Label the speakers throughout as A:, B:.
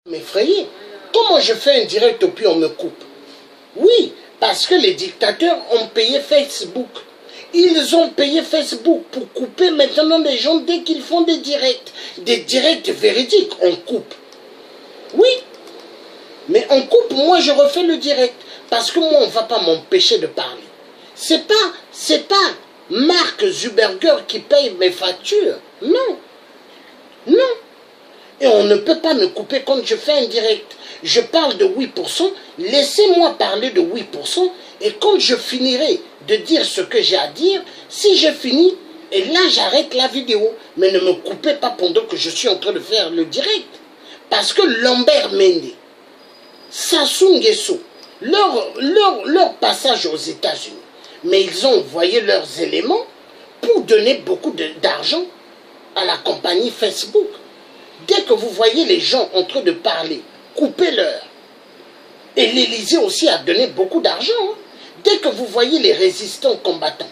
A: M'effrayer. Comment je fais un direct et puis on me coupe? Oui, parce que les dictateurs ont payé Facebook. Ils ont payé Facebook pour couper maintenant les gens dès qu'ils font des directs véridiques, on coupe. Oui, mais on coupe, moi je refais le direct, parce que moi on ne va pas m'empêcher de parler. C'est pas Mark Zuckerberg qui paye mes factures, non, non. Et on ne peut pas me couper quand je fais un direct. Je parle de 8%, laissez-moi parler de 8%, et quand je finirai de dire ce que j'ai à dire, si j'ai fini, et là j'arrête la vidéo. Mais ne me coupez pas pendant que je suis en train de faire le direct. Parce que Lambert Mende, Sassou Nguesso, leur passage aux États-Unis, mais ils ont envoyé leurs éléments pour donner beaucoup d'argent à la compagnie Facebook. Dès que vous voyez les gens en train de parler, coupez-leur. Et l'Élysée aussi a donné beaucoup d'argent. Hein. Dès que vous voyez les résistants combattants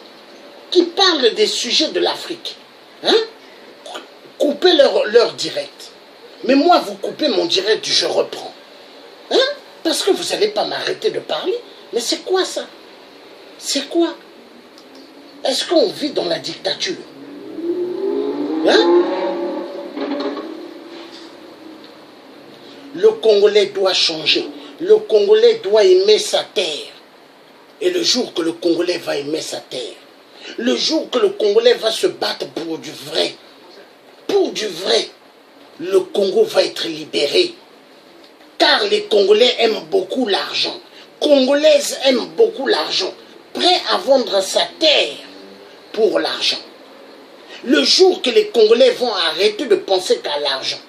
A: qui parlent des sujets de l'Afrique, hein, coupez leur direct. Mais moi, vous coupez mon direct, je reprends. Hein? Parce que vous n'allez pas m'arrêter de parler. Mais c'est quoi ça? C'est quoi? Est-ce qu'on vit dans la dictature? Hein? Le Congolais doit changer. Le Congolais doit aimer sa terre. Et le jour que le Congolais va aimer sa terre, le jour que le Congolais va se battre pour du vrai, le Congo va être libéré. Car les Congolais aiment beaucoup l'argent. Congolaises aiment beaucoup l'argent. Prêts à vendre sa terre pour l'argent. Le jour que les Congolais vont arrêter de penser qu'à l'argent,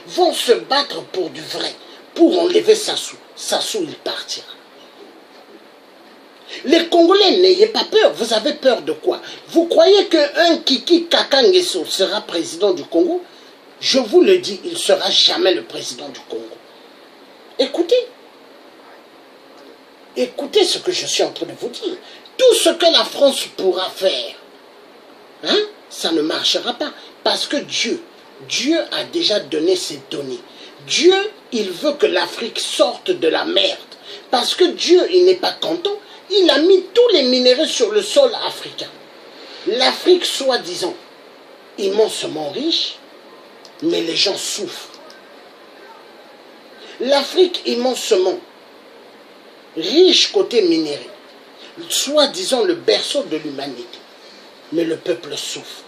A: vont se battre pour du vrai, pour enlever Sassou. Sassou, il partira. Les Congolais, n'ayez pas peur. Vous avez peur de quoi? Vous croyez qu'un Kiki Kakangeso sera président du Congo? Je vous le dis, il ne sera jamais le président du Congo. Écoutez. Écoutez ce que je suis en train de vous dire. Tout ce que la France pourra faire, hein, ça ne marchera pas. Parce que Dieu a déjà donné ses données. Dieu, il veut que l'Afrique sorte de la merde. Parce que Dieu, il n'est pas content. Il a mis tous les minéraux sur le sol africain. L'Afrique, soi-disant, immensement riche, mais les gens souffrent. L'Afrique, immensement riche côté minéraux, soi-disant le berceau de l'humanité, mais le peuple souffre.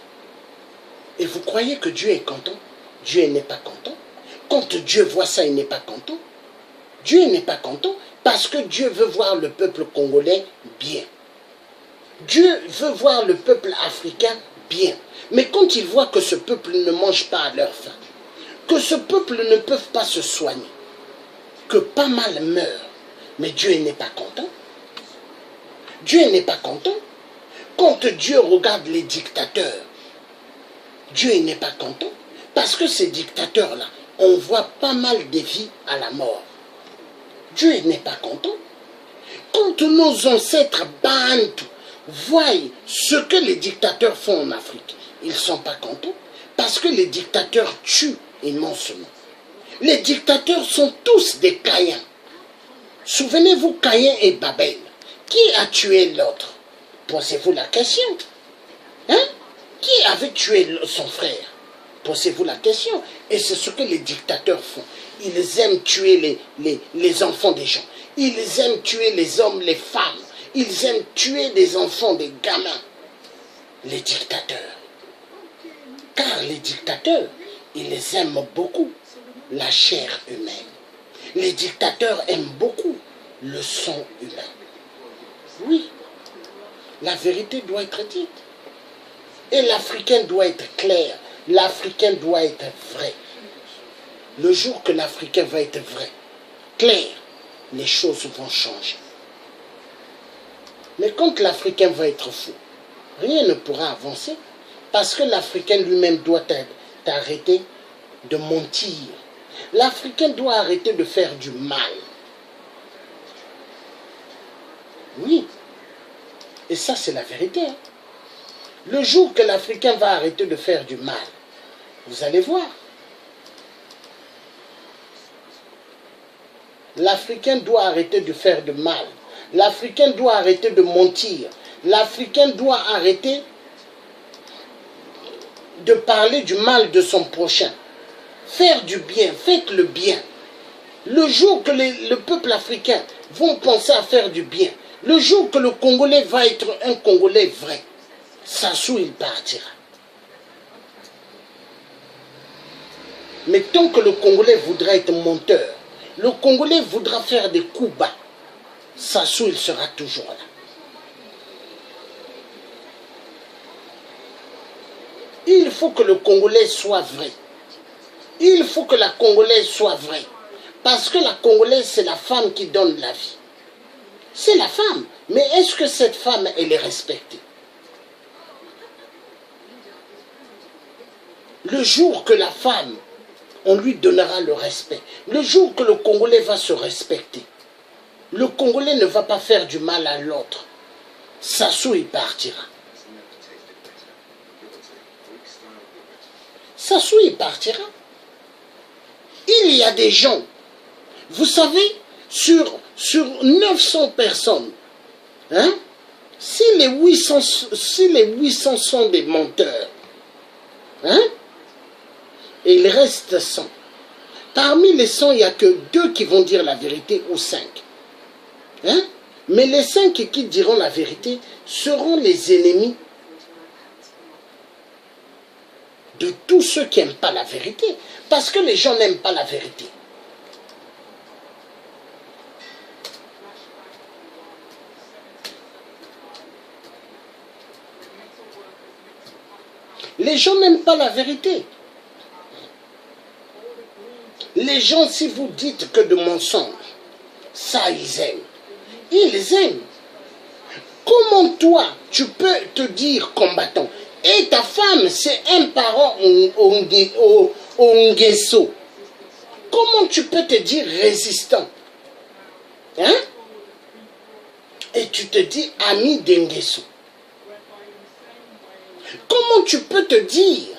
A: Et vous croyez que Dieu est content? Dieu n'est pas content. Quand Dieu voit ça, il n'est pas content. Dieu n'est pas content parce que Dieu veut voir le peuple congolais bien. Dieu veut voir le peuple africain bien. Mais quand il voit que ce peuple ne mange pas à leur faim, que ce peuple ne peut pas se soigner, que pas mal meurt, mais Dieu n'est pas content. Dieu n'est pas content. Quand Dieu regarde les dictateurs, Dieu n'est pas content. Parce que ces dictateurs-là, on voit pas mal de vies à la mort. Dieu n'est pas content. Quand nos ancêtres bantou voient ce que les dictateurs font en Afrique, ils ne sont pas contents. Parce que les dictateurs tuent immensément. Les dictateurs sont tous des Caïns. Souvenez-vous, Caïn et Babel. Qui a tué l'autre? Posez-vous la question. Hein? Qui avait tué son frère? Posez-vous la question. Et c'est ce que les dictateurs font. Ils aiment tuer les enfants des gens. Ils aiment tuer les hommes, les femmes. Ils aiment tuer des enfants, des gamins. Les dictateurs. Car les dictateurs, ils aiment beaucoup la chair humaine. Les dictateurs aiment beaucoup le sang humain. Oui, la vérité doit être dite. Et l'Africain doit être clair. L'Africain doit être vrai. Le jour que l'Africain va être vrai, clair, les choses vont changer. Mais quand l'Africain va être fou, rien ne pourra avancer. Parce que l'Africain lui-même doit arrêter de mentir. L'Africain doit arrêter de faire du mal. Oui. Et ça, c'est la vérité. Hein. Le jour que l'Africain va arrêter de faire du mal, vous allez voir. L'Africain doit arrêter de faire de mal. L'Africain doit arrêter de mentir. L'Africain doit arrêter de parler du mal de son prochain. Faire du bien, faites le bien. Le jour que le peuple africain va penser à faire du bien, le jour que le Congolais va être un Congolais vrai, Sassou il partira. Mais tant que le Congolais voudra être menteur, le Congolais voudra faire des coups bas, Sassou il sera toujours là. Il faut que le Congolais soit vrai. Il faut que la Congolaise soit vraie. Parce que la Congolaise, c'est la femme qui donne la vie. C'est la femme. Mais est-ce que cette femme, elle est respectée? Le jour que la femme, on lui donnera le respect. Le jour que le Congolais va se respecter. Le Congolais ne va pas faire du mal à l'autre. Sassou, il partira. Sassou, il partira. Il y a des gens, vous savez, sur 900 personnes, hein, si les 800 sont des menteurs, hein, et il reste 100. Parmi les 100, il n'y a que 2 qui vont dire la vérité ou 5. Hein? Mais les 5 qui diront la vérité seront les ennemis de tous ceux qui n'aiment pas la vérité. Parce que les gens n'aiment pas la vérité. Les gens n'aiment pas la vérité. Les gens, si vous dites que de mensonges, ça ils aiment. Ils aiment. Comment toi, tu peux te dire combattant? Et ta femme, c'est un parent au Nguesso. Comment tu peux te dire résistant? Hein? Et tu te dis ami d'Nguesso. Comment tu peux te dire?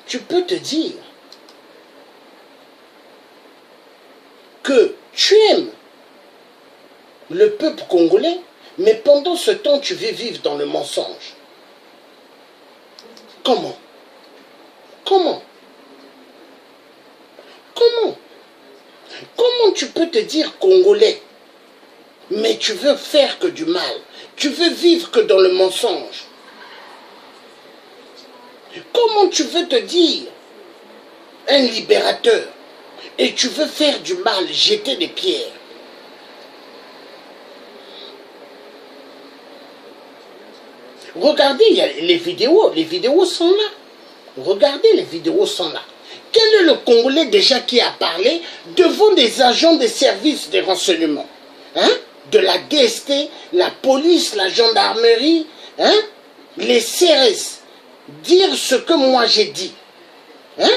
A: Tu peux te dire que tu aimes le peuple congolais, mais pendant ce temps, tu veux vivre dans le mensonge. Comment? Comment? Comment? Comment tu peux te dire congolais, mais tu veux faire que du mal? Tu veux vivre que dans le mensonge? Comment tu veux te dire un libérateur et tu veux faire du mal, jeter des pierres? Regardez, il y a les vidéos sont là. Regardez, les vidéos sont là. Quel est le Congolais déjà qui a parlé devant des agents des services de renseignement, hein? De la DST, la police, la gendarmerie, hein? Les CRS, dire ce que moi j'ai dit, hein?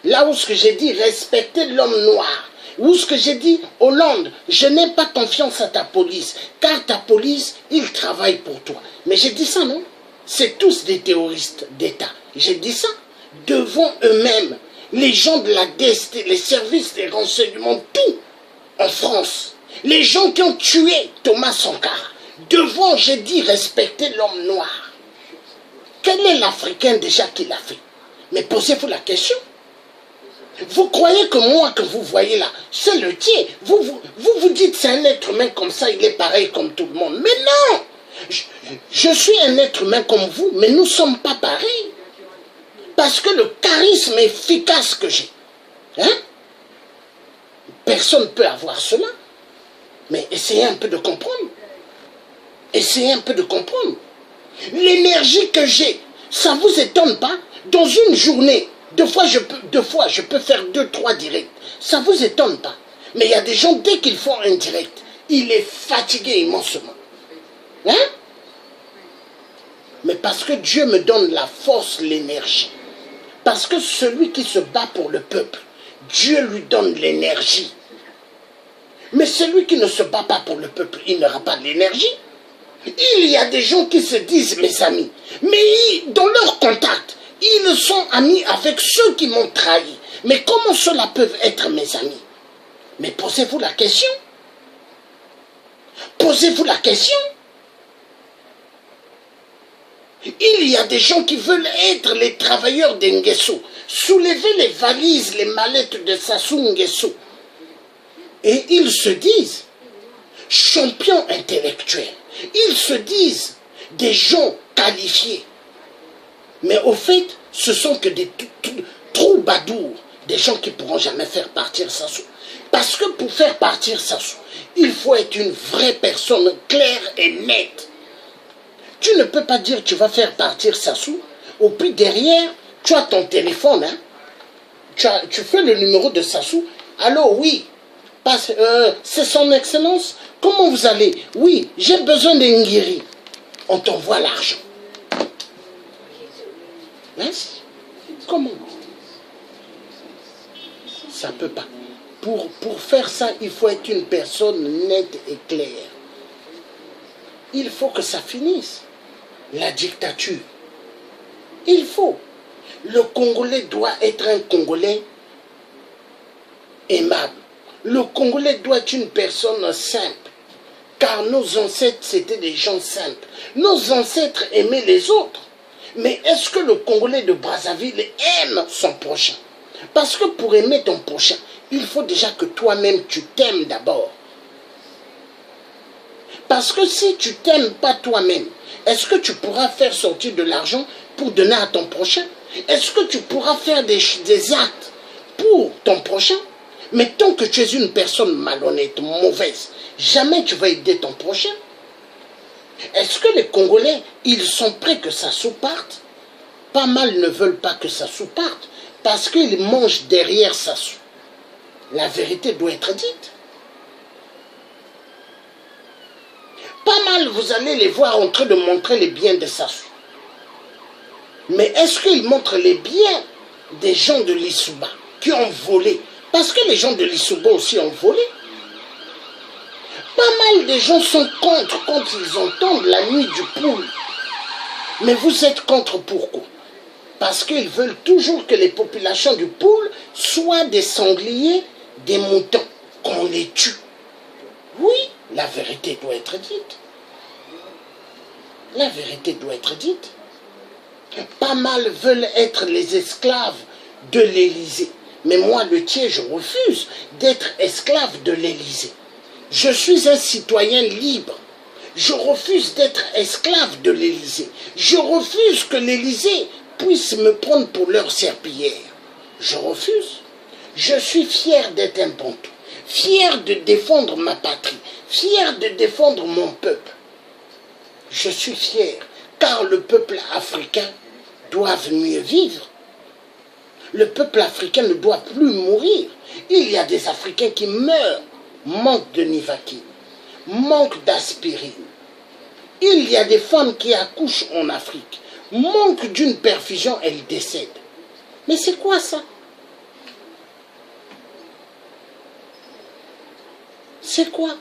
A: Là où ce que j'ai dit, respecter l'homme noir. Où ce que j'ai dit, Hollande, je n'ai pas confiance à ta police, car ta police, il travaille pour toi. Mais j'ai dit ça, non? C'est tous des terroristes d'État. J'ai dit ça devant eux-mêmes. Les gens de la DST, les services des renseignements, tout en France. Les gens qui ont tué Thomas Sankara. Devant, j'ai dit, respecter l'homme noir. Quel est l'Africain déjà qui l'a fait? Mais posez-vous la question. Vous croyez que moi, que vous voyez là, c'est le tien. Vous dites c'est un être humain comme ça, il est pareil comme tout le monde. Mais non! Je suis un être humain comme vous, mais nous ne sommes pas pareils. Parce que le charisme efficace que j'ai, hein? Personne ne peut avoir cela. Mais essayez un peu de comprendre. Essayez un peu de comprendre. L'énergie que j'ai, ça ne vous étonne pas? Dans une journée, deux fois je peux faire 2-3 directs. Ça ne vous étonne pas? Mais il y a des gens, dès qu'ils font un direct, il est fatigué immensement. Hein? Mais parce que Dieu me donne la force, l'énergie. Parce que celui qui se bat pour le peuple, Dieu lui donne l'énergie. Mais celui qui ne se bat pas pour le peuple, il n'aura pas l'énergie. Il y a des gens qui se disent mes amis, mais dans leur contact, Ils sont amis avec ceux qui m'ont trahi. Mais comment ceux-là peuvent être mes amis? Mais posez-vous la question. Posez-vous la question. Il y a des gens qui veulent être les travailleurs d'Ngesso, soulever les valises, les mallettes de Sassou Nguesso. Et ils se disent champions intellectuels. Ils se disent des gens qualifiés. Mais au fait, ce sont que des troubadours, des gens qui ne pourront jamais faire partir Sassou. Parce que pour faire partir Sassou, il faut être une vraie personne claire et nette. Tu ne peux pas dire que tu vas faire partir Sassou, au plus derrière, tu as ton téléphone, hein? Tu fais le numéro de Sassou. Allô, oui, c'est son excellence. Comment vous allez? Oui, j'ai besoin d'un guéri. On t'envoie l'argent. Hein? Comment? Ça ne peut pas. Pour faire ça, il faut être une personne nette et claire. Il faut que ça finisse. La dictature. Il faut. Le Congolais doit être un Congolais aimable. Le Congolais doit être une personne simple. Car nos ancêtres, c'était des gens simples. Nos ancêtres aimaient les autres. Mais est-ce que le Congolais de Brazzaville aime son prochain? Parce que pour aimer ton prochain, il faut déjà que toi-même tu t'aimes d'abord. Parce que si tu t'aimes pas toi-même, est-ce que tu pourras faire sortir de l'argent pour donner à ton prochain? Est-ce que tu pourras faire des actes pour ton prochain? Mais tant que tu es une personne malhonnête, mauvaise, jamais tu vas aider ton prochain. Est-ce que les Congolais, ils sont prêts que Sassou parte? Pas mal ne veulent pas que Sassou parte parce qu'ils mangent derrière Sassou. La vérité doit être dite. Pas mal, vous allez les voir en train de montrer les biens de Sassou. Mais est-ce qu'ils montrent les biens des gens de l'Issouba qui ont volé? Parce que les gens de l'Issouba aussi ont volé. Pas mal de gens sont contre quand ils entendent la nuit du poule. Mais vous êtes contre pourquoi? Parce qu'ils veulent toujours que les populations du poule soient des sangliers, des moutons, qu'on les tue. Oui, la vérité doit être dite. La vérité doit être dite. Pas mal veulent être les esclaves de l'Élysée. Mais moi, le tiers, je refuse d'être esclave de l'Élysée. Je suis un citoyen libre. Je refuse d'être esclave de l'Élysée. Je refuse que l'Élysée puisse me prendre pour leur serpillière. Je refuse. Je suis fier d'être un Bantou, fier de défendre ma patrie, fier de défendre mon peuple. Je suis fier, car le peuple africain doit mieux vivre. Le peuple africain ne doit plus mourir. Il y a des Africains qui meurent, manque de Nivaquine, manque d'aspirine. Il y a des femmes qui accouchent en Afrique, manque d'une perfusion, elles décèdent. Mais c'est quoi ça? C'est quoi?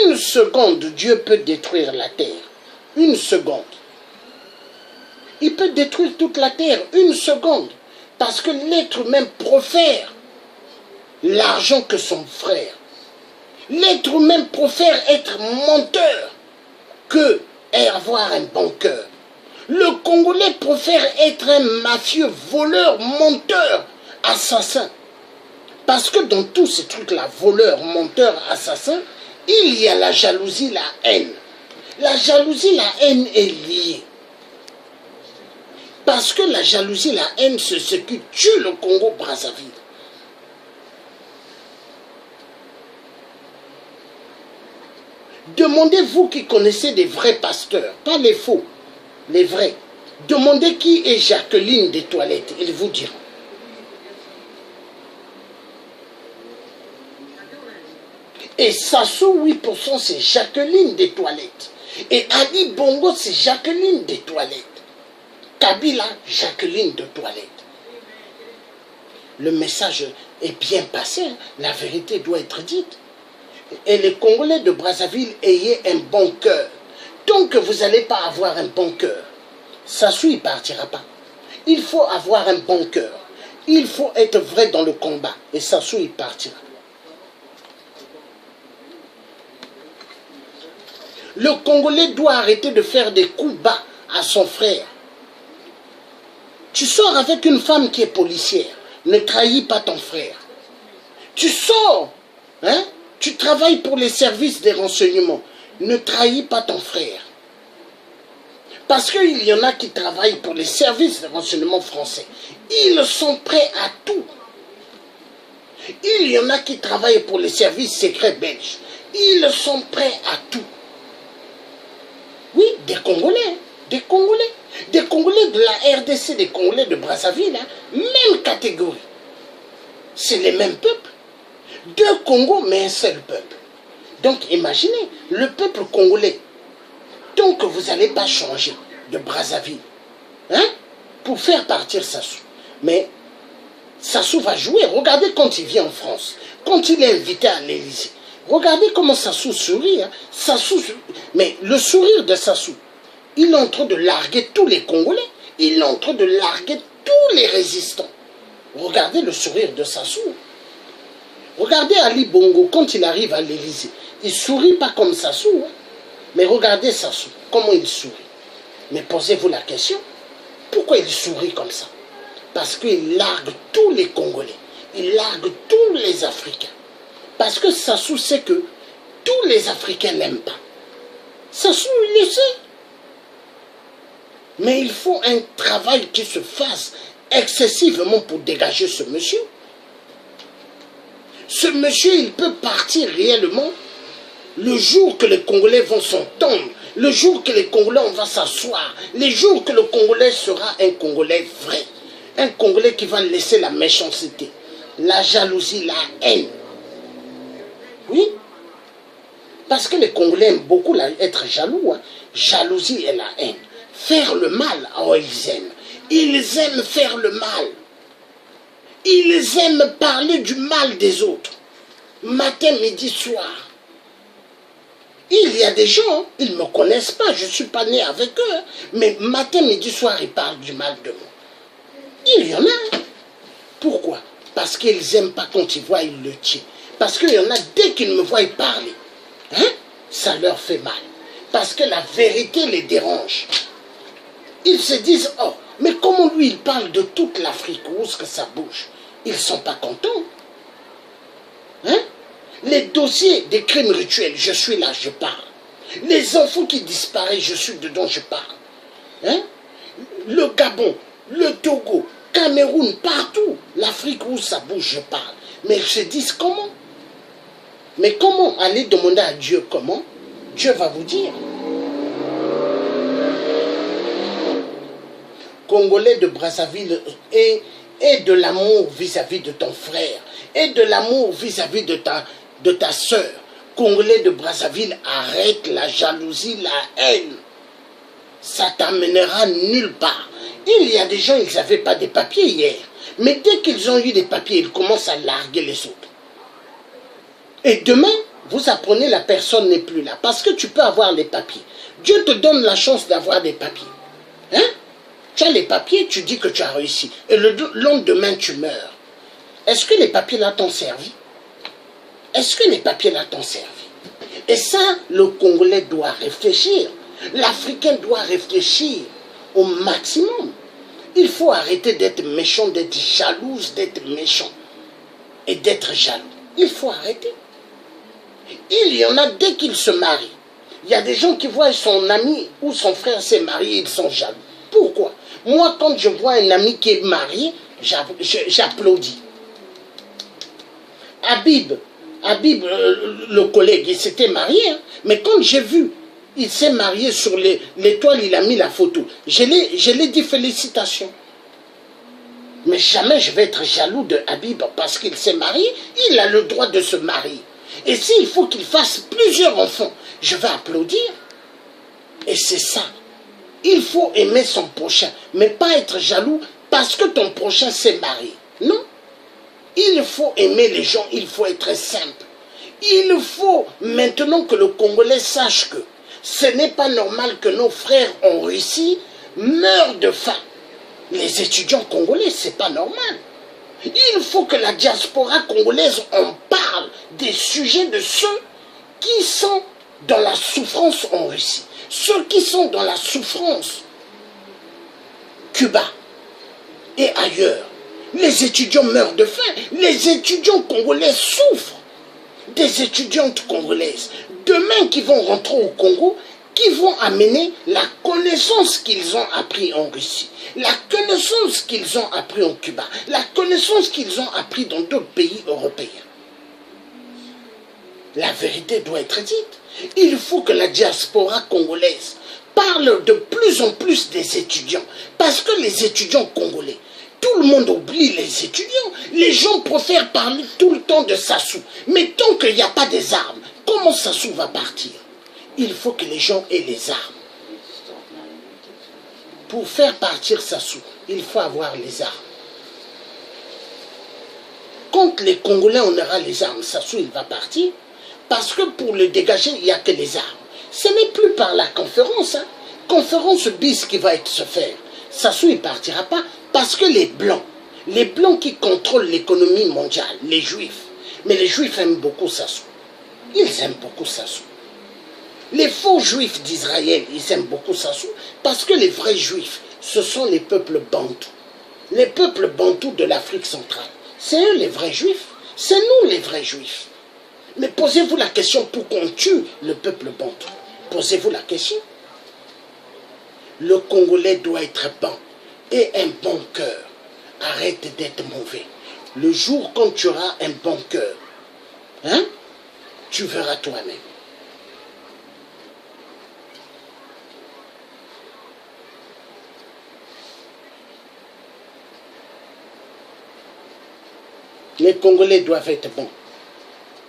A: Une seconde, Dieu peut détruire la terre. Une seconde. Il peut détruire toute la terre. Une seconde. Parce que l'être humain préfère l'argent que son frère. L'être humain préfère être menteur que avoir un bon cœur. Le Congolais préfère être un mafieux, voleur, menteur, assassin. Parce que dans tous ces trucs-là, voleur, menteur, assassin, il y a la jalousie, la haine. La jalousie, la haine est liée. Parce que la jalousie, la haine, c'est ce qui tue le Congo-Brazzaville. Demandez-vous qui connaissez des vrais pasteurs, pas les faux, les vrais. Demandez qui est Jacqueline des Toilettes, ils vous diront. Et Sassou, 8%, c'est Jacqueline des Toilettes. Et Ali Bongo, c'est Jacqueline des Toilettes. Kabila, Jacqueline de Toilettes. Le message est bien passé, la vérité doit être dite. Et les Congolais de Brazzaville, ayez un bon cœur. Tant que vous n'allez pas avoir un bon cœur, Sassou ne partira pas. Il faut avoir un bon cœur. Il faut être vrai dans le combat. Et Sassou, il partira. Le Congolais doit arrêter de faire des coups bas à son frère. Tu sors avec une femme qui est policière. Ne trahis pas ton frère. Tu sors, hein? Tu travailles pour les services des renseignements. Ne trahis pas ton frère. Parce qu'il y en a qui travaillent pour les services de renseignement français. Ils sont prêts à tout. Il y en a qui travaillent pour les services secrets belges. Ils sont prêts à tout. Oui, des Congolais. Des Congolais. Des Congolais de la RDC, des Congolais de Brazzaville. Hein, même catégorie. C'est les mêmes peuples. Deux Congos, mais un seul peuple. Donc imaginez, le peuple congolais. Tant que vous n'allez pas changer de Brazzaville, hein, pour faire partir Sassou. Mais Sassou va jouer. Regardez quand il vient en France, quand il est invité à l'Élysée. Regardez comment Sassou sourit. Hein. Sassou, mais le sourire de Sassou, il est en train de larguer tous les Congolais. Il est en train de larguer tous les résistants. Regardez le sourire de Sassou. Regardez Ali Bongo quand il arrive à l'Élysée. Il ne sourit pas comme Sassou. Hein. Mais regardez Sassou, comment il sourit. Mais posez-vous la question, pourquoi il sourit comme ça? Parce qu'il largue tous les Congolais. Il largue tous les Africains. Parce que Sassou sait que tous les Africains n'aiment pas. Sassou, il le sait. Mais il faut un travail qui se fasse excessivement pour dégager ce monsieur. Ce monsieur, il peut partir réellement le jour que les Congolais vont s'entendre, le jour que les Congolais on va s'asseoir, le jour que le Congolais sera un Congolais vrai, un Congolais qui va laisser la méchanceté, la jalousie, la haine. Oui, parce que les Congolais aiment beaucoup être jaloux, hein. Jalousie et la haine. Faire le mal, oh ils aiment. Ils aiment faire le mal. Ils aiment parler du mal des autres. Matin, midi, soir. Il y a des gens, ils ne me connaissent pas, je ne suis pas né avec eux, mais matin, midi, soir, ils parlent du mal de moi. Il y en a. Pourquoi? Parce qu'ils n'aiment pas quand ils voient, ils le tuent. Parce qu'il y en a, dès qu'ils me voient parler, hein, ça leur fait mal. Parce que la vérité les dérange. Ils se disent, oh, mais comment lui, il parle de toute l'Afrique, où est-ce que ça bouge? Ils ne sont pas contents. Hein? Les dossiers des crimes rituels, je suis là, je parle. Les enfants qui disparaissent, je suis dedans, je parle. Hein? Le Gabon, le Togo, Cameroun, partout. L'Afrique où ça bouge, je parle. Mais ils se disent comment? Mais comment? Allez demander à Dieu comment? Dieu va vous dire. Congolais de Brazzaville, et de l'amour vis-à-vis de ton frère, et de l'amour vis-à-vis de ta soeur. Congolais de Brazzaville, arrête la jalousie, la haine. Ça t'amènera nulle part. Il y a des gens, ils n'avaient pas de papiers hier. Mais dès qu'ils ont eu des papiers, ils commencent à larguer les autres. Et demain, vous apprenez la personne n'est plus là. Parce que tu peux avoir les papiers. Dieu te donne la chance d'avoir des papiers. Hein? Tu as les papiers, tu dis que tu as réussi. Et le lendemain, tu meurs. Est-ce que les papiers là t'ont servi? Est-ce que les papiers là t'ont servi? Et ça, le Congolais doit réfléchir. L'Africain doit réfléchir au maximum. Il faut arrêter d'être méchant, d'être jalouse, d'être méchant. Et d'être jaloux. Il faut arrêter. Il y en a dès qu'ils se marient. Il y a des gens qui voient son ami ou son frère s'est marié, ils sont jaloux. Pourquoi? Moi, quand je vois un ami qui est marié, j'applaudis. Habib, le collègue, il s'était marié, hein, mais quand j'ai vu, il s'est marié sur l'étoile, il a mis la photo. Je l'ai dit félicitations. Mais jamais je vais être jaloux de Habib parce qu'il s'est marié, il a le droit de se marier. Et s'il faut qu'il fasse plusieurs enfants, je vais applaudir. Et c'est ça. Il faut aimer son prochain, mais pas être jaloux parce que ton prochain s'est marié. Non. Il faut aimer les gens, il faut être simple. Il faut maintenant que le Congolais sache que Ce n'est pas normal que nos frères en Russie meurent de faim. Les étudiants congolais, c'est pas normal. Il faut que la diaspora congolaise en parle des sujets de ceux qui sont dans la souffrance en Russie, ceux qui sont dans la souffrance Cuba et ailleurs. Les étudiants meurent de faim, les étudiants congolais souffrent. Des étudiantes congolaises, demain qui vont rentrer au Congo, qui vont amener la connaissance qu'ils ont appris en Russie, la connaissance qu'ils ont appris en Cuba, la connaissance qu'ils ont appris dans d'autres pays européens. La vérité doit être dite. Il faut que la diaspora congolaise parle de plus en plus des étudiants, parce que les étudiants congolais, tout le monde oublie les étudiants. Les gens préfèrent parler tout le temps de Sassou. Mais tant qu'il n'y a pas des armes, comment Sassou va partir? Il faut que les gens aient les armes. Pour faire partir Sassou, il faut avoir les armes. Quand les Congolais on aura les armes, Sassou il va partir. Parce que pour le dégager, il n'y a que les armes. Ce n'est plus par la conférence. Conférence bis qui va se faire. Sassou il ne partira pas. Parce que les Blancs qui contrôlent l'économie mondiale, les Juifs, mais les Juifs aiment beaucoup Sassou. Ils aiment beaucoup Sassou. Les faux Juifs d'Israël, ils aiment beaucoup Sassou, parce que les vrais Juifs, ce sont les peuples bantous. Les peuples bantous de l'Afrique centrale. C'est eux les vrais Juifs. C'est nous les vrais Juifs. Mais posez-vous la question pourquoi on tue le peuple bantou. Posez-vous la question. Le Congolais doit être bon. Et un bon cœur. Arrête d'être mauvais. Le jour quand tu auras un bon cœur, hein, tu verras toi-même. Les Congolais doivent être bons.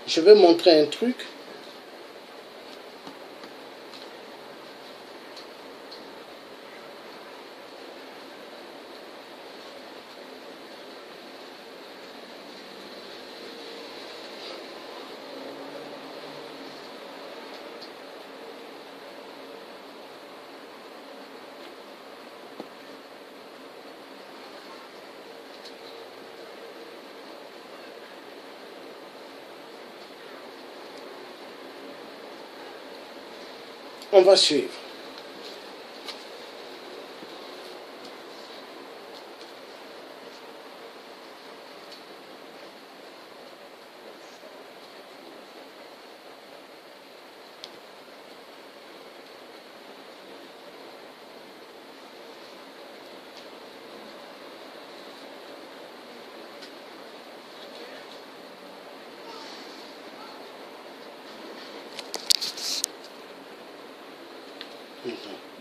A: Je vais montrer un truc. On va suivre.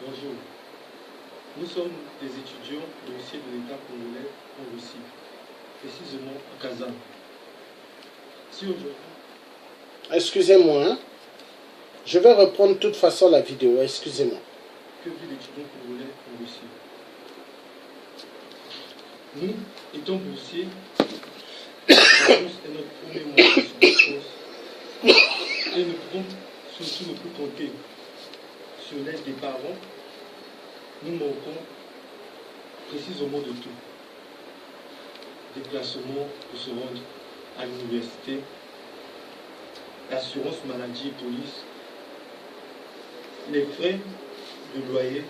B: Bonjour. Nous sommes des étudiants dossiers de l'État congolais en Russie, précisément à Kazan. Si aujourd'hui...
A: Excusez-moi, hein? Je vais reprendre de toute façon la vidéo, excusez-moi.
B: Que vit l'étudiant congolais en Russie? Nous, étant boursiers, la France est notre premier moyen de subsistance et nous pouvons surtout ne plus compter sur l'aide des parents. Nous manquons précisément de tout. Déplacement pour se rendre à l'université, l'assurance maladie et police, les frais de loyer.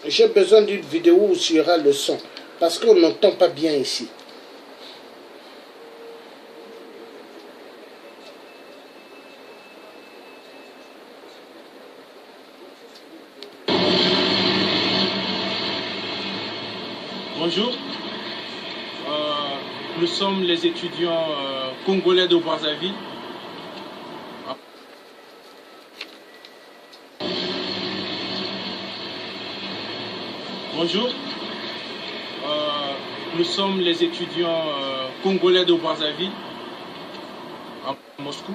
A: J'ai besoin d'une vidéo où il y aura le son, parce qu'on n'entend pas bien ici.
C: Bonjour, nous sommes les étudiants congolais de Brazzaville. Bonjour, nous sommes les étudiants congolais de Brazzaville à Moscou.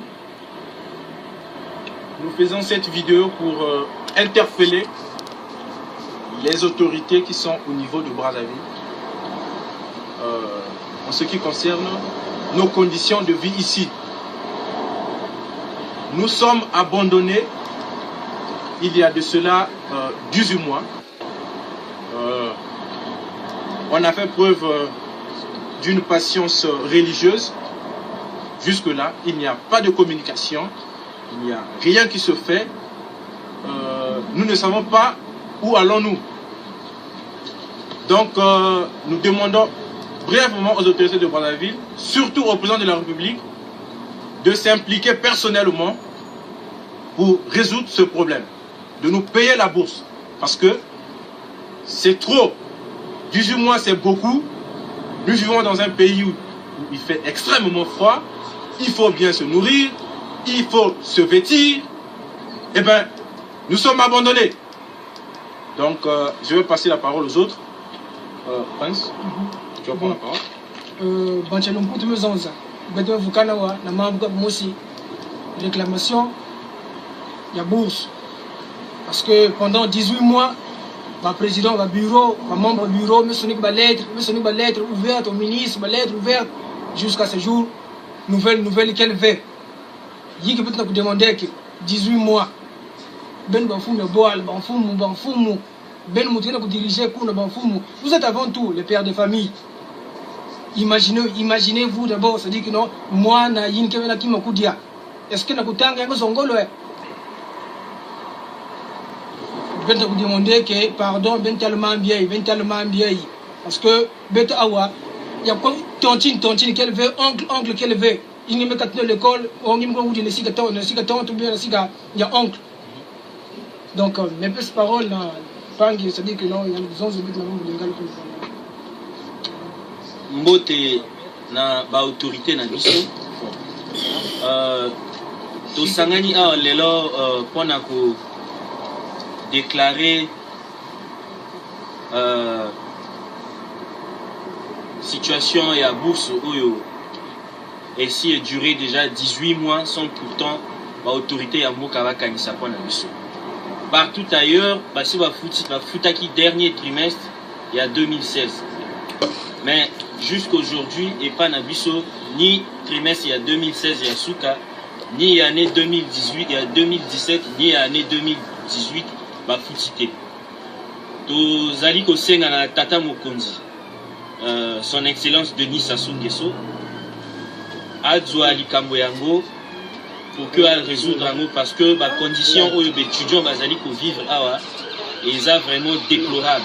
C: Nous faisons cette vidéo pour interpeller les autorités qui sont au niveau de Brazzaville en ce qui concerne nos conditions de vie ici. Nous sommes abandonnés il y a de cela 18 mois, on a fait preuve d'une patience religieuse. Jusque-là, il n'y a pas de communication, il n'y a rien qui se fait. Nous ne savons pas où allons-nous. Donc, nous demandons brièvement aux autorités de Brazzaville, surtout au président de la République, de s'impliquer personnellement pour résoudre ce problème, de nous payer la bourse. Parce que c'est trop. 18 mois, c'est beaucoup. Nous vivons dans un pays où il fait extrêmement froid. Il faut bien se nourrir. Il faut se vêtir. Eh bien, nous sommes abandonnés. Donc, je vais passer la parole aux autres. Prince, tu vas prendre la parole.
D: Réclamation, il y a bourse. Parce que pendant 18 mois, le président, le bureau, le membre du bureau, me sonne une lettre ouverte au ministre, une lettre ouverte jusqu'à ce jour. Nouvelle qu'elle veut. Il y a qui peut demander que 18 mois, ben banfoum le boal, banfoum, ben moutina pour diriger pour le banfoum. Vous êtes avant tout les pères de famille. Imaginez-vous d'abord, c'est-à-dire que non, moi, na yin kemena ki makudia. Est-ce que na kutanga yango zongolo e? Ben vous demander que pardon, ben tellement vieille. Parce que ben awa, il y a quoi tontine qu'elle veut, oncle qu'elle veut. Il n'y a pas de l'école, on y a pas de il y a oncle. Donc, mes petites paroles, c'est-à-dire que non, il y a des gens qui ont dit
E: Mbote na ba autorité na biso to sangani a lelo pona ko déclarer situation et à bourse oyo et si est duré déjà 18 mois sans pourtant ba autorité ya mboka ba kanisa pona biso partout ailleurs basi ba futaki dernier trimestre il y a 2016 mais jusqu'aujourd'hui et pas nabiso ni trimestre il y a 2016 il y a souka ni année 2018 il y a 2017 ni année 2018 ba futite to zali ko senga na tata mokonzi son excellence Denis Sassou Nguesso azwa likambo yango pour que elle résoudre yango parce que ba condition oyo be étudiant bazali ko vivre awa et ils sont vraiment déplorables.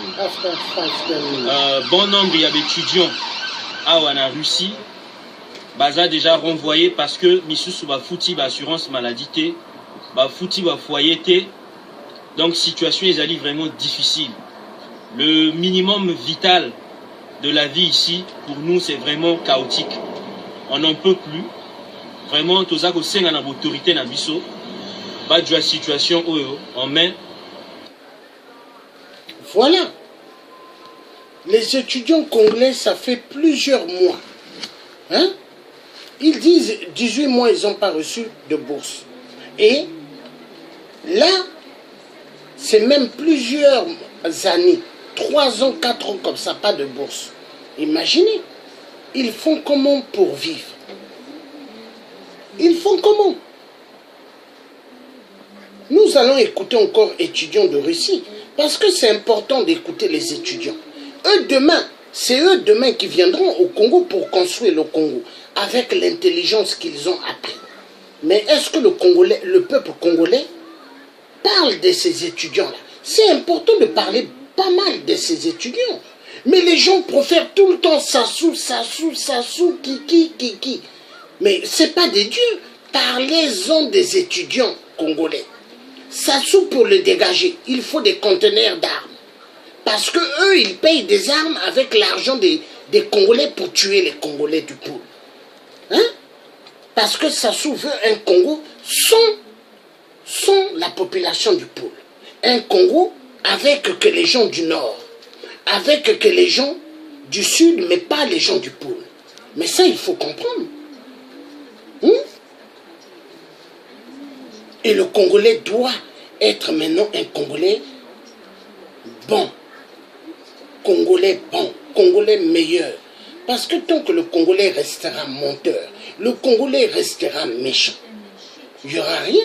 E: Bon nombre d'étudiants en Russie baza déjà renvoyé parce que misusu ba fouti ba assurance maladie ba fouti ba foyer donc situation est allée vraiment difficile. Le minimum vital de la vie ici pour nous c'est vraiment chaotique. On n'en peut plus. Vraiment toza ko senga na autorité na biso ba la situation oyo en main.
A: Voilà. Les étudiants congolais, ça fait plusieurs mois. Hein? Ils disent 18 mois, ils n'ont pas reçu de bourse. Et là, c'est même plusieurs années, 3 ans, 4 ans comme ça, pas de bourse. Imaginez, ils font comment pour vivre? Ils font comment? Nous allons écouter encore étudiants de Russie, parce que c'est important d'écouter les étudiants. Eux demain, c'est eux demain qui viendront au Congo pour construire le Congo, avec l'intelligence qu'ils ont appris. Mais est-ce que le peuple congolais parle de ces étudiants-là? C'est important de parler pas mal de ces étudiants. Mais les gens préfèrent tout le temps Sassou, Kiki. Mais ce n'est pas des dieux. Parlez-en des étudiants congolais. Sassou, pour le dégager, il faut des conteneurs d'armes. Parce que eux, ils payent des armes avec l'argent des Congolais pour tuer les Congolais du pôle. Hein? Parce que Sassou veut un Congo sans la population du pôle. Un Congo avec que les gens du nord, avec que les gens du sud, mais pas les gens du pôle. Mais ça, il faut comprendre. Et le Congolais doit être maintenant un Congolais bon. Congolais bon, Congolais meilleur. Parce que tant que le Congolais restera menteur, le Congolais restera méchant, il n'y aura rien.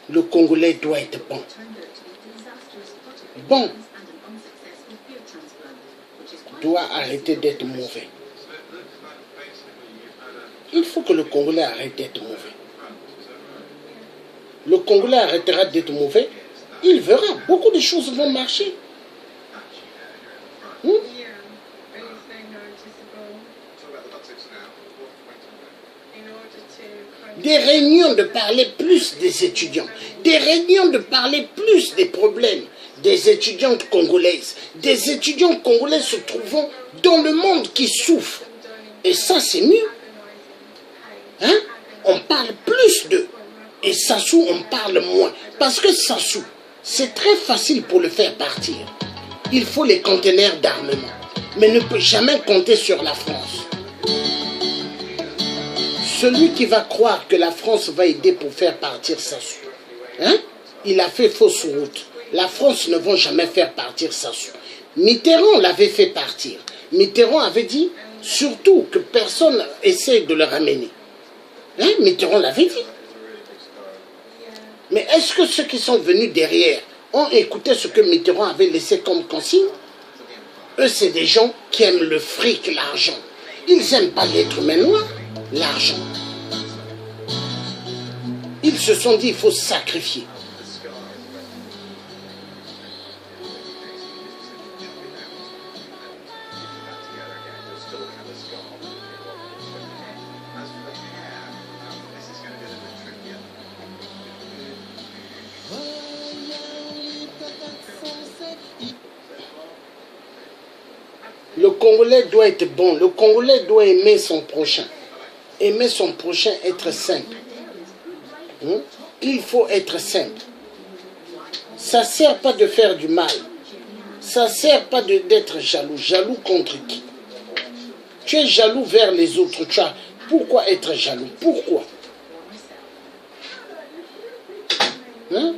A: Le Congolais doit être bon. Bon. Doit arrêter d'être mauvais. Il faut que le Congolais arrête d'être mauvais. Le Congolais arrêtera d'être mauvais, il verra, beaucoup de choses vont marcher. Des réunions de parler plus des étudiants, des réunions de parler plus des problèmes des étudiantes congolaises, des étudiants congolais se trouvant dans le monde qui souffre. Et ça, c'est mieux. Hein? On parle plus d'eux. Et Sassou, on parle moins. Parce que Sassou, c'est très facile pour le faire partir. Il faut les conteneurs d'armement. Mais ne peut jamais compter sur la France. Celui qui va croire que la France va aider pour faire partir Sassou, hein? Il a fait fausse route. La France ne va jamais faire partir Sassou. Mitterrand l'avait fait partir. Mitterrand avait dit, surtout que personne essaie de le ramener. Hein? Mitterrand l'avait dit. Mais est-ce que ceux qui sont venus derrière ont écouté ce que Mitterrand avait laissé comme consigne? Eux, c'est des gens qui aiment le fric, l'argent. Ils n'aiment pas l'être humain noir, l'argent. Ils se sont dit, il faut sacrifier. Le Congolais doit être bon, le Congolais doit aimer son prochain. Aimer son prochain, être simple. Il faut être simple. Ça ne sert pas de faire du mal. Ça ne sert pas d'être jaloux. Jaloux contre qui? Tu es jaloux vers les autres. Pourquoi être jaloux? Pourquoi? Hein?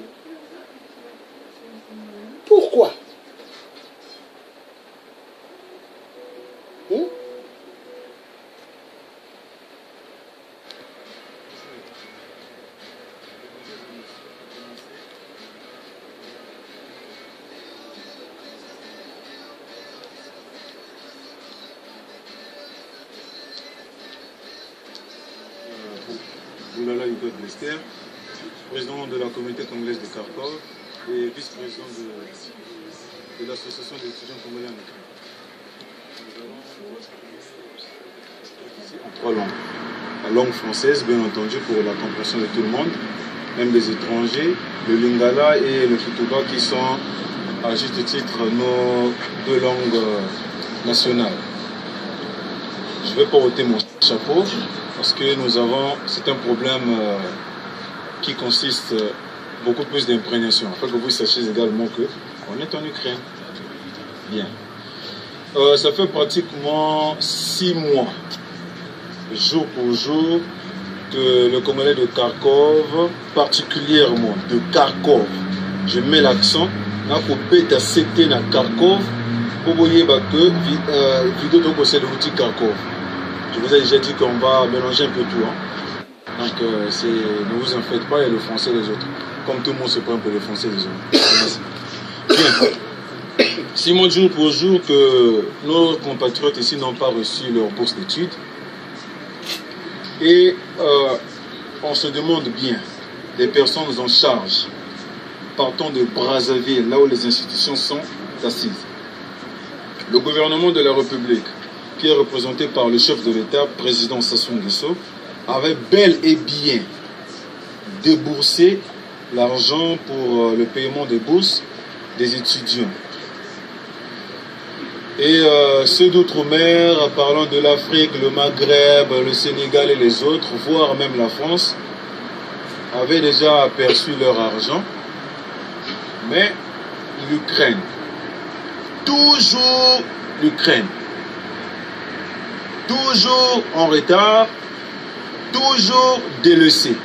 A: Pourquoi?
F: Boulala Hugo Lester, président de la communauté congolaise de Kharkov et vice-président de l'association des étudiants congolais en Ukraine. En 3 langues. La langue française, bien entendu, pour la compréhension de tout le monde, même des étrangers, le lingala et le futuba qui sont, à juste titre, nos 2 langues nationales. Je ne vais pas ôter mon chapeau. Parce que nous avons, c'est un problème qui consiste beaucoup plus d'imprégnation. Afin que vous sachiez également qu'on est en Ukraine. Bien. Ça fait pratiquement 6 mois, jour pour jour, que le Congolais de Kharkov, particulièrement de Kharkov, je mets l'accent, là pour bêta c'était na Kharkov, pour vous dire que vidéo de conseil de l'outil Kharkov. Je vous ai déjà dit qu'on va mélanger un peu tout. Hein. Donc, ne vous en faites pas, et le français des autres. Comme tout le monde se prend pour le français des autres. Bien. 6 mois jour pour jour que nos compatriotes ici n'ont pas reçu leur bourse d'études. Et on se demande bien, les personnes en charge, partant de Brazzaville, là où les institutions sont assises. Le gouvernement de la République, qui est représenté par le chef de l'État, président Sassou Nguesso, avait bel et bien déboursé l'argent pour le paiement des bourses des étudiants. Et ceux d'outre-mer, parlant de l'Afrique, le Maghreb, le Sénégal et les autres, voire même la France, avaient déjà aperçu leur argent. Mais l'Ukraine, toujours l'Ukraine, toujours en retard, toujours délaissé.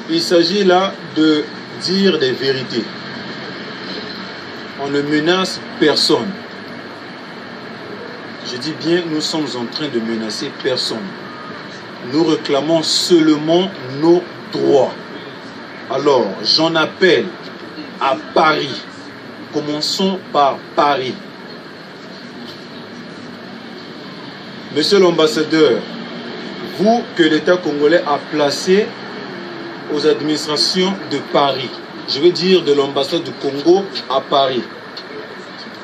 F: Il s'agit là de dire des vérités. On ne menace personne. Je dis bien, nous sommes en train de menacer personne. Nous réclamons seulement nos droits. Alors, j'en appelle à Paris. Commençons par Paris. Monsieur l'ambassadeur, vous que l'État congolais a placé aux administrations de Paris, je veux dire de l'ambassade du Congo à Paris,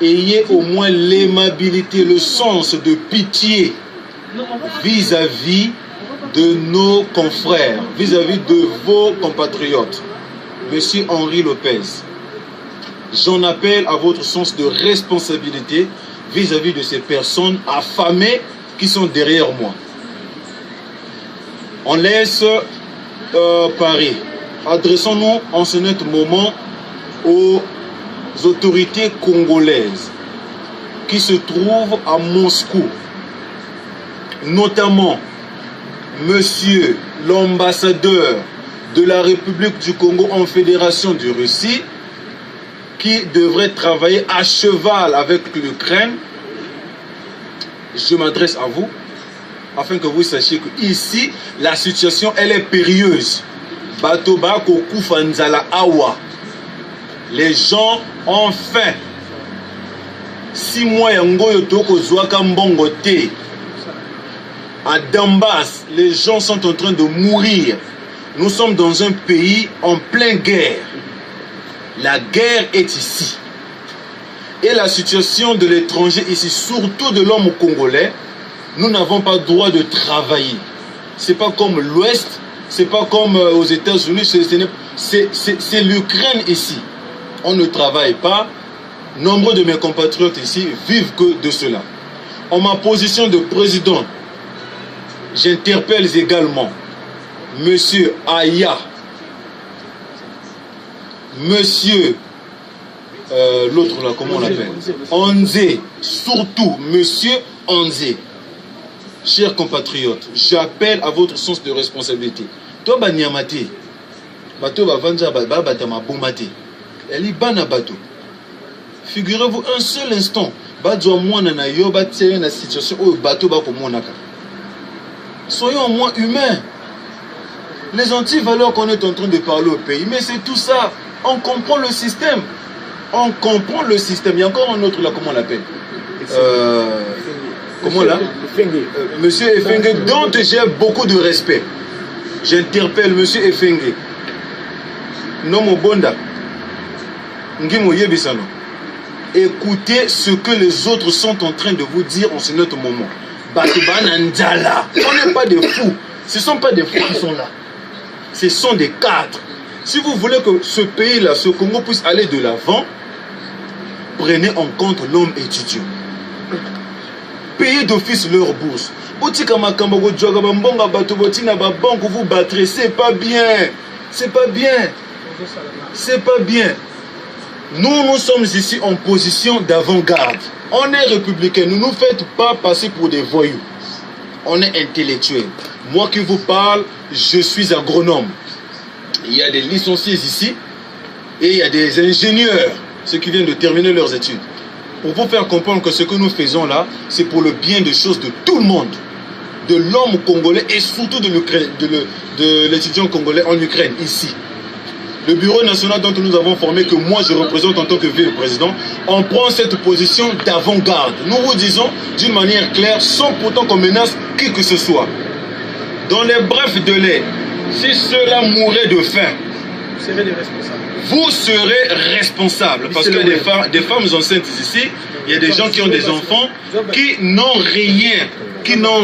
F: ayez au moins l'aimabilité, le sens de pitié vis-à-vis de nos confrères, vis-à-vis de vos compatriotes. Monsieur Henri Lopez, j'en appelle à votre sens de responsabilité vis-à-vis de ces personnes affamées qui sont derrière moi. On laisse Paris. Adressons-nous en ce net moment aux autorités congolaises qui se trouvent à Moscou, notamment monsieur l'ambassadeur de la République du Congo en Fédération de Russie, qui devrait travailler à cheval avec l'Ukraine. Je m'adresse à vous afin que vous sachiez que ici la situation elle est périlleuse. Batoba Kokufanzala Awa. Les gens ont faim. 6 mois yango toko zwaka mbongo te. À Donbass, les gens sont en train de mourir. Nous sommes dans un pays en pleine guerre. La guerre est ici. Et la situation de l'étranger ici, surtout de l'homme congolais, nous n'avons pas le droit de travailler. C'est pas comme l'Ouest, c'est pas comme aux États-Unis, c'est l'Ukraine ici. On ne travaille pas. Nombre de mes compatriotes ici vivent que de cela. En ma position de président, j'interpelle également Monsieur Aya, Monsieur l'autre là, comment on l'appelle, Anzé, surtout Monsieur Anzé. Chers compatriotes, j'appelle à votre sens de responsabilité. Toi, Banyamate, Bato Bavanja Batama Boumate, Elibana Bato. Figurez-vous un seul instant, Badjo Mouana na yo batie na situation où Bato Bako Monaka. Soyons au moins humains. Les antivaleurs qu'on est en train de parler au pays, mais c'est tout ça. On comprend le système. On comprend le système. Il y a encore un autre là, comment on l'appelle, comment là, Monsieur Efenge, dont j'ai beaucoup de respect. J'interpelle Monsieur Efenge. Nomo Bonda. Ngimo Yebisano. Écoutez ce que les autres sont en train de vous dire en ce notre moment. Batubana Ndjala. On n'est pas des fous. Ce ne sont pas des fous qui sont là. Ce sont des cadres. Si vous voulez que ce pays-là, ce Congo puisse aller de l'avant, prenez en compte l'homme étudiant. Payez d'office leur bourse. Vous battrez, c'est pas bien. C'est pas bien. C'est pas bien. Nous sommes ici en position d'avant-garde. On est républicain. Ne nous faites pas passer pour des voyous. On est intellectuel. Moi qui vous parle, je suis agronome. Il y a des licenciés ici et il y a des ingénieurs, ceux qui viennent de terminer leurs études. Pour vous faire comprendre que ce que nous faisons là, c'est pour le bien des choses de tout le monde. De l'homme congolais et surtout de l'étudiant congolais en Ukraine, ici. Le bureau national dont nous avons formé, que moi je représente en tant que vice-président, on prend cette position d'avant-garde. Nous vous disons d'une manière claire, sans pourtant qu'on menace qui que ce soit. Dans les brefs délais, si cela mourait de faim, vous serez responsable. Parce qu'il y a des femmes enceintes ici, il y a des gens qui ont des enfants qui n'ont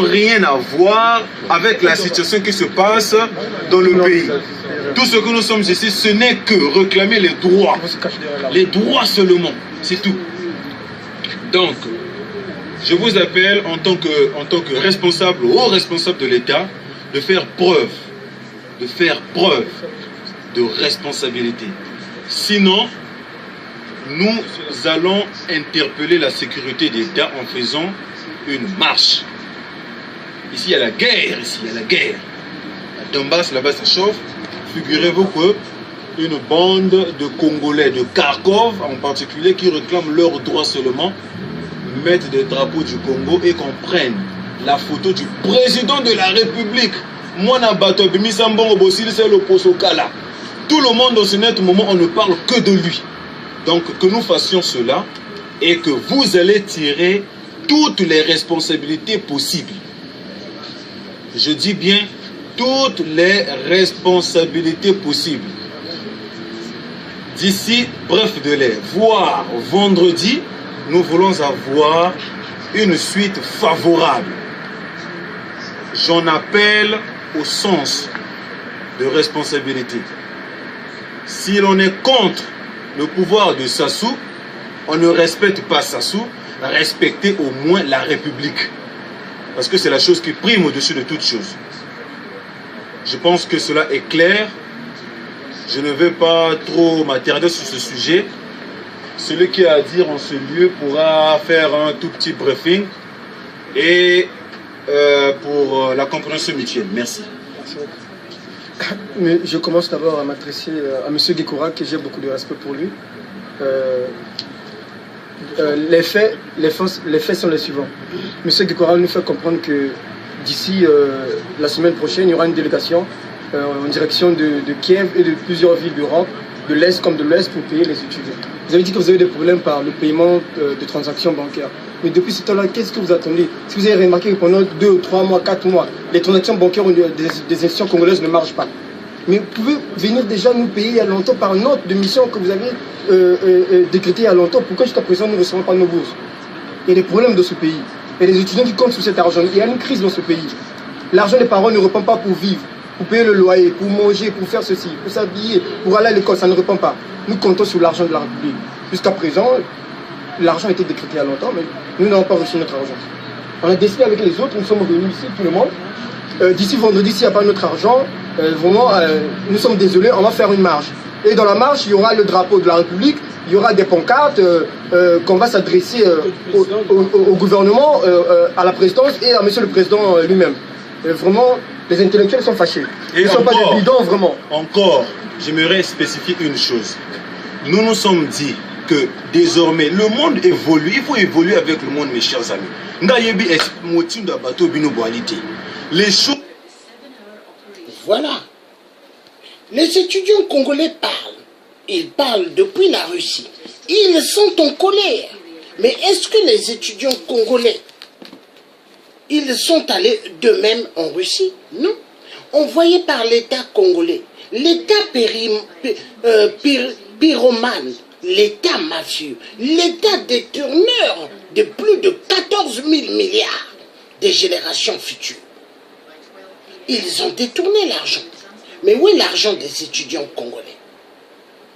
F: rien à voir avec la situation qui se passe dans le pays. Tout ce que nous sommes ici, ce n'est que réclamer les droits. Les droits seulement, c'est tout. Donc, je vous appelle en tant que responsable, haut responsable de l'État, de faire preuve de responsabilité. Sinon, nous allons interpeller la sécurité d'État en faisant une marche. Ici, il y a la guerre. À Donbass, là-bas, ça chauffe. Figurez-vous qu'une bande de Congolais, de Kharkov en particulier, qui réclament leurs droits seulement, mettent des drapeaux du Congo et qu'on prenne la photo du président de la République. Moi, c'est le Posokala. Tout le monde, dans ce net moment, on ne parle que de lui. Donc, que nous fassions cela et que vous allez tirer toutes les responsabilités possibles. Je dis bien toutes les responsabilités possibles. D'ici, bref délai, voire vendredi, nous voulons avoir une suite favorable. J'en appelle au sens de responsabilité. Si l'on est contre le pouvoir de Sassou, on ne respecte pas Sassou, respectez au moins la République. Parce que c'est la chose qui prime au-dessus de toute chose. Je pense que cela est clair. Je ne vais pas trop m'attarder sur ce sujet. Celui qui a à dire en ce lieu pourra faire un tout petit briefing et pour la compréhension mutuelle. Merci.
D: Mais je commence d'abord à m'adresser à M. Gekora, que j'ai beaucoup de respect pour lui. Les faits sont les suivants. M. Gekora nous fait comprendre que d'ici la semaine prochaine, il y aura une délégation en direction de Kiev et de plusieurs villes d'Europe, de l'Est comme de l'Ouest, pour payer les étudiants. Vous avez dit que vous avez des problèmes par le paiement de transactions bancaires. Mais depuis ce temps-là, qu'est-ce que vous attendez? Si vous avez remarqué que pendant 2, 3 mois, 4 mois, les transactions bancaires des institutions congolaises ne marchent pas. Mais vous pouvez venir déjà nous payer il y a longtemps par note de mission que vous avez décrétée il y a longtemps. Pourquoi jusqu'à présent nous ne recevons pas nos bourses? Il y a des problèmes dans ce pays. Il y a des étudiants qui comptent sur cet argent. Il y a une crise dans ce pays. L'argent des parents ne répond pas pour vivre, pour payer le loyer, pour manger, pour faire ceci, pour s'habiller, pour aller à l'école. Ça ne répond pas. Nous comptons sur l'argent de la République. Jusqu'à présent, l'argent a été décrété il y a longtemps, mais nous n'avons pas reçu notre argent. On a décidé avec les autres, nous sommes venus ici, tout le monde. D'ici vendredi, s'il n'y a pas notre argent, vraiment, nous sommes désolés, on va faire une marche. Et dans la marche, il y aura le drapeau de la République, il y aura des pancartes qu'on va s'adresser au gouvernement, à la présidence et à monsieur le président lui-même. Vraiment, les intellectuels sont fâchés. Ils ne sont pas des bidons, vraiment.
F: Encore, j'aimerais spécifier une chose. Nous nous sommes dit que désormais, le monde évolue. Il faut évoluer avec le monde, mes chers amis. Les choses...
A: Voilà. Les étudiants congolais parlent. Ils parlent depuis la Russie. Ils sont en colère. Mais est-ce que les étudiants congolais, ils sont allés d'eux-mêmes en Russie? Non. Envoyés par l'État congolais. L'État pyromane. L'État mafieux. L'État détourneur de plus de 14 000 milliards des générations futures. Ils ont détourné l'argent. Mais où est l'argent des étudiants congolais?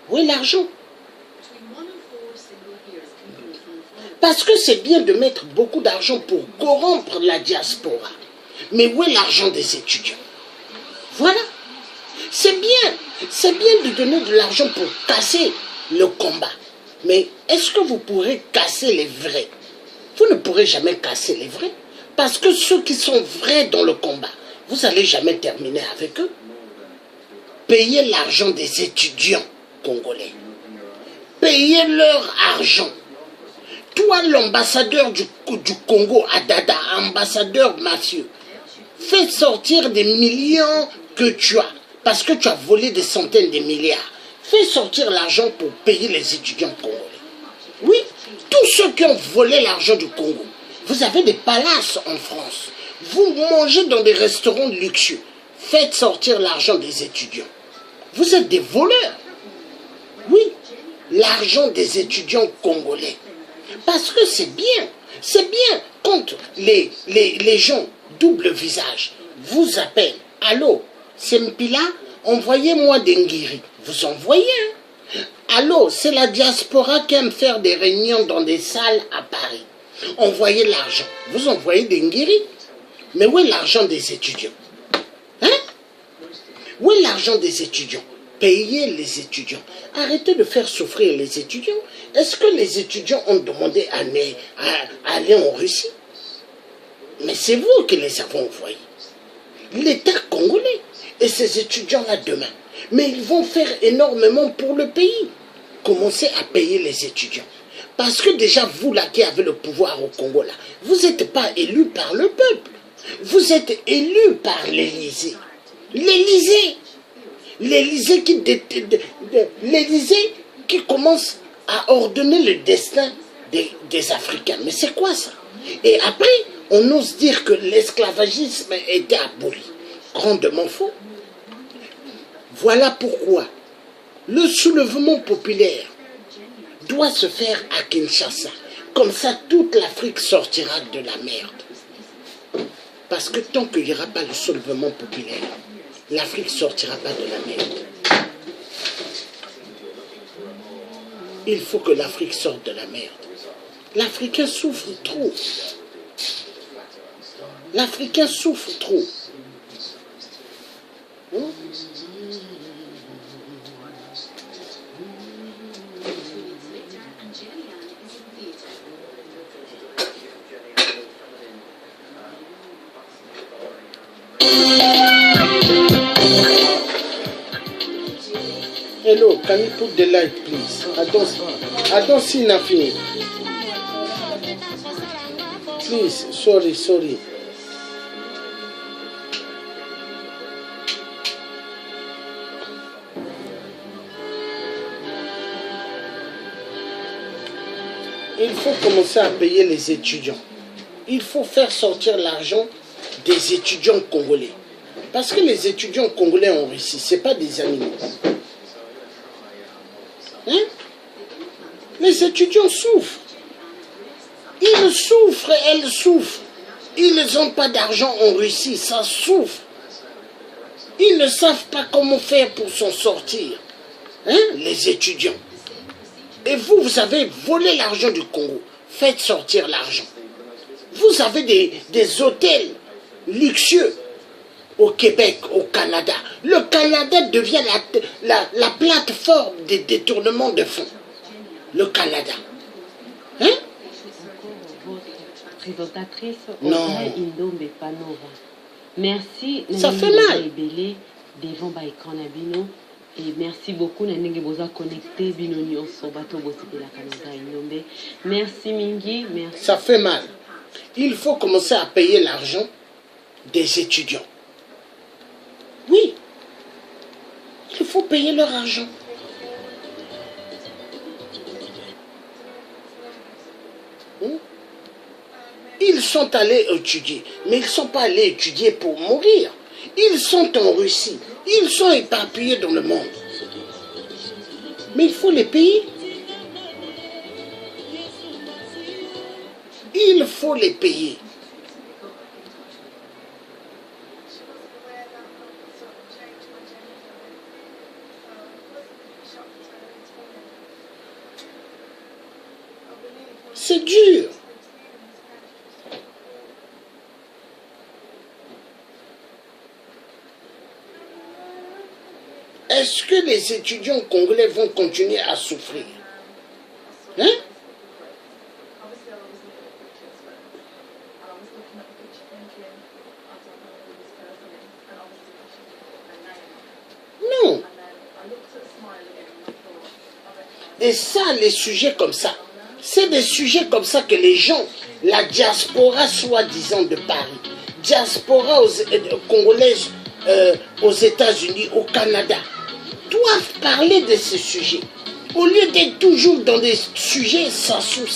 A: Où est l'argent? Parce que c'est bien de mettre beaucoup d'argent pour corrompre la diaspora. Mais où est l'argent des étudiants? Voilà. C'est bien de donner de l'argent pour casser le combat. Mais est-ce que vous pourrez casser les vrais? Vous ne pourrez jamais casser les vrais. Parce que ceux qui sont vrais dans le combat, vous n'allez jamais terminer avec eux. Payez l'argent des étudiants congolais. Payez leur argent. Toi, l'ambassadeur du Congo à Dada, ambassadeur mafieux, fais sortir des millions que tu as, parce que tu as volé des centaines de milliards. Fais sortir l'argent pour payer les étudiants congolais. Oui, tous ceux qui ont volé l'argent du Congo, vous avez des palaces en France. Vous mangez dans des restaurants luxueux. Faites sortir l'argent des étudiants. Vous êtes des voleurs. Oui, l'argent des étudiants congolais. Parce que c'est bien quand les gens double visage vous appellent. Allô, c'est Mpila, envoyez-moi des Ngiri. Vous envoyez, hein? Allô, c'est la diaspora qui aime faire des réunions dans des salles à Paris. Envoyez l'argent. Vous envoyez des Ngiri. Mais où est l'argent des étudiants? Hein? Où est l'argent des étudiants? Payez les étudiants. Arrêtez de faire souffrir les étudiants. Est-ce que les étudiants ont demandé à aller en Russie? Mais c'est vous qui les avez envoyés. L'État congolais. Et ces étudiants-là demain. Mais ils vont faire énormément pour le pays. Commencez à payer les étudiants. Parce que déjà, vous là qui avez le pouvoir au Congo, là, vous n'êtes pas élu par le peuple. Vous êtes élu par l'Élysée. L'Élysée. L'Élysée qui commence à ordonner le destin des Africains. Mais c'est quoi ça? Et après, on ose dire que l'esclavagisme était aboli. Grandement faux. Voilà pourquoi le soulèvement populaire doit se faire à Kinshasa. Comme ça, toute l'Afrique sortira de la merde. Parce que tant qu'il n'y aura pas le soulèvement populaire, l'Afrique ne sortira pas de la merde. Il faut que l'Afrique sorte de la merde. L'Africain souffre trop. L'Africain souffre trop. Hello, can you put the light, please? I don't see nothing. Please, sorry. Il faut commencer à payer les étudiants. Il faut faire sortir l'argent des étudiants congolais. Parce que les étudiants congolais en Russie, ce n'est pas des animaux. Hein? Les étudiants souffrent. Ils souffrent, elles souffrent. Ils n'ont pas d'argent en Russie, ça souffre. Ils ne savent pas comment faire pour s'en sortir. Hein? Les étudiants. Et vous avez volé l'argent du Congo. Faites sortir l'argent. Vous avez des hôtels luxueux au Québec, au Canada. Le Canada devient la plateforme des détournements de fonds. Le Canada. Hein?
G: Présentatrice
A: Non.
G: Indombe Panova. Merci.
A: Ça fait mal.
G: Devant ba écran na bino. Et merci beaucoup na ndenge boza connecté bino nyonso bato bosipela Canada Indombe. Merci mingi, merci.
A: Ça fait mal. Il faut commencer à payer l'argent des étudiants. Oui. Il faut payer leur argent. Ils sont allés étudier, mais ils ne sont pas allés étudier pour mourir. Ils sont en Russie, ils sont éparpillés dans le monde. Mais il faut les payer. Il faut les payer. C'est dur. Est-ce que les étudiants congolais vont continuer à souffrir? Hein? Non. Et ça, les sujets comme ça, c'est des sujets comme ça que les gens, la diaspora soi-disant de Paris, diaspora congolaise aux États-Unis, au Canada, doivent parler de ces sujets. Au lieu d'être toujours dans des sujets Sassou.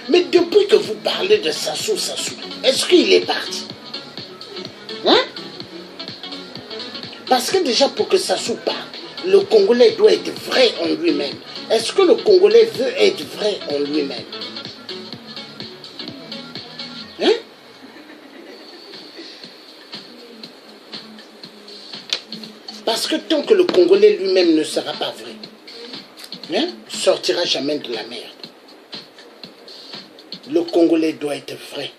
A: Mais depuis que vous parlez de Sassou, est-ce qu'il est parti? Hein? Parce que déjà pour que Sassou parle, le Congolais doit être vrai en lui-même. Est-ce que le Congolais veut être vrai en lui-même? Hein? Parce que tant que le Congolais lui-même ne sera pas vrai, hein, sortira jamais de la merde. Le Congolais doit être vrai.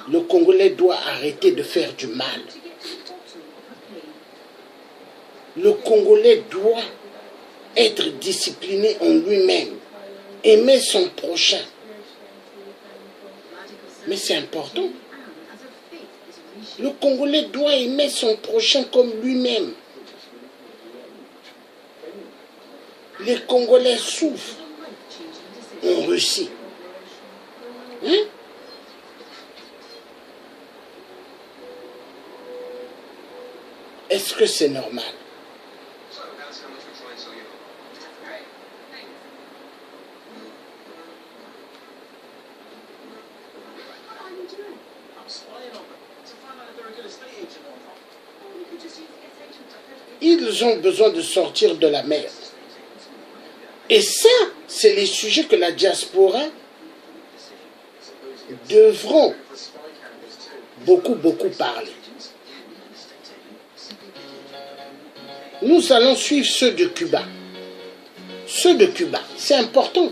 A: Le Congolais doit arrêter de faire du mal. Le Congolais doit être discipliné en lui-même, aimer son prochain. Mais c'est important. Le Congolais doit aimer son prochain comme lui-même. Les Congolais souffrent. en Russie. Hein? Est-ce que c'est normal? Ils ont besoin de sortir de la merde. Et ça, c'est les sujets que la diaspora devront beaucoup parler. Nous allons suivre ceux de Cuba. Ceux de Cuba, c'est important.